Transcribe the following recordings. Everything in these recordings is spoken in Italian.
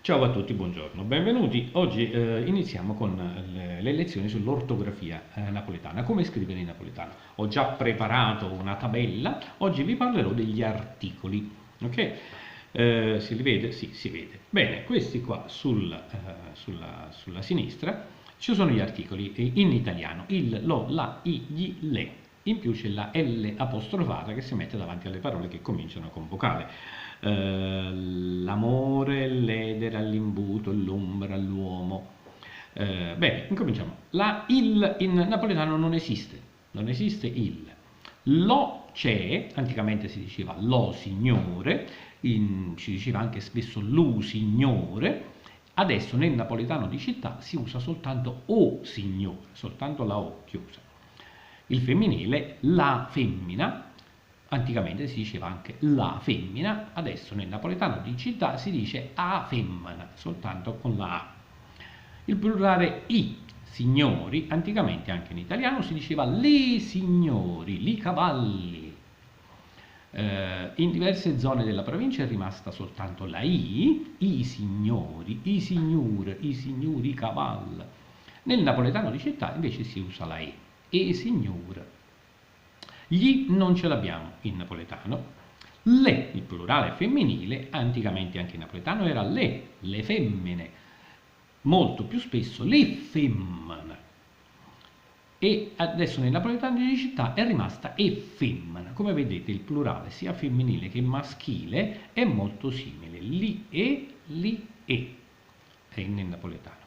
Ciao a tutti, buongiorno, benvenuti. Oggi iniziamo con le lezioni sull'ortografia napoletana, come scrivere in napoletano. Ho già preparato una tabella, oggi vi parlerò degli articoli, ok? Si li vede? Sì, si vede. Bene, questi qua sulla sinistra ci sono gli articoli in italiano, il, lo, la, i, gli, le. In più c'è la L apostrofata che si mette davanti alle parole che cominciano con vocale. L'amore, l'edera, l'imbuto, l'ombra, l'uomo. Bene, incominciamo. La il in napoletano non esiste il. Lo c'è, anticamente si diceva lo signore, si diceva anche spesso lu signore. Adesso nel napoletano di città si usa soltanto o signore, soltanto la o chiusa. Il femminile, la femmina, anticamente si diceva anche la femmina, adesso nel napoletano di città si dice a femmina, soltanto con la A. Il plurale i signori, anticamente anche in italiano si diceva li signori, li cavalli. In diverse zone della provincia è rimasta soltanto la i signori, i signore, i signori cavalli. Nel napoletano di città invece si usa la e signore. Gli non ce l'abbiamo in napoletano. Le, il plurale femminile, anticamente anche in napoletano era le femmine, molto più spesso le femmine. E adesso nel napoletano di città è rimasta e femmina. Come vedete il plurale sia femminile che maschile è molto simile. Li e è nel napoletano.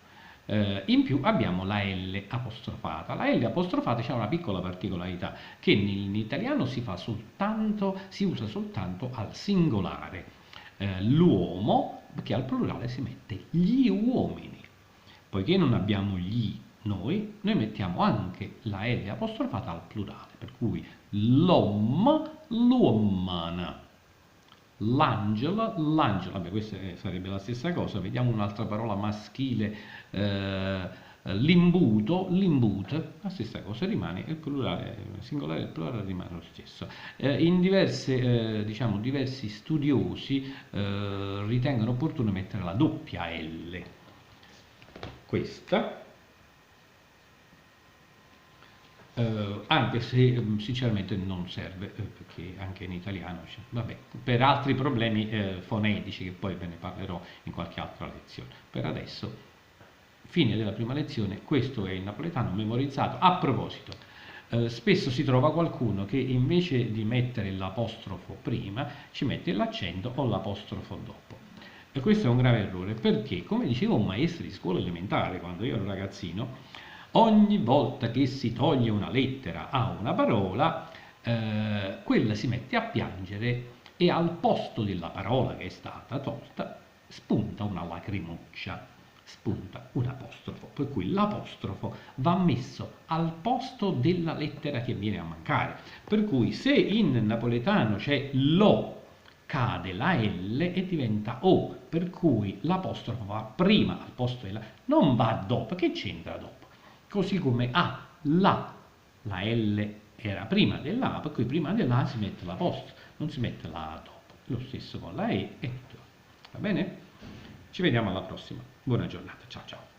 In più abbiamo la L apostrofata. La L apostrofata c'è una piccola particolarità che in italiano si usa soltanto al singolare. L'uomo, che al plurale si mette gli uomini. Poiché non abbiamo gli noi mettiamo anche la L apostrofata al plurale, per cui l'om, l'uomana, l'angela, l'angela, beh, questa sarebbe la stessa cosa, vediamo un'altra parola maschile, l'imbuto, l'imbute, la stessa cosa, rimane il plurale, il singolare e il plurale rimane lo stesso. In diversi studiosi ritengono opportuno mettere la doppia L, questa, anche se sinceramente non serve, perché anche in italiano c'è, vabbè, per altri problemi fonetici che poi ve ne parlerò in qualche altra lezione. Per adesso, fine della prima lezione, questo è il napoletano memorizzato. A proposito, spesso si trova qualcuno che invece di mettere l'apostrofo prima ci mette l'accento o l'apostrofo dopo. E questo è un grave errore perché, come diceva un maestro di scuola elementare quando io ero ragazzino, ogni volta che si toglie una lettera a una parola, quella si mette a piangere e al posto della parola che è stata tolta spunta una lacrimuccia, spunta un apostrofo, per cui l'apostrofo va messo al posto della lettera che viene a mancare. Per cui se in napoletano c'è lo, cade la L e diventa O, per cui l'apostrofo va prima al posto della, non va dopo, che c'entra dopo? Così come A, la L era prima della A, per cui prima della A si mette l'apostrofo, non si mette la A dopo. Lo stesso con la E e tutto. Va bene? Ci vediamo alla prossima. Buona giornata, ciao ciao.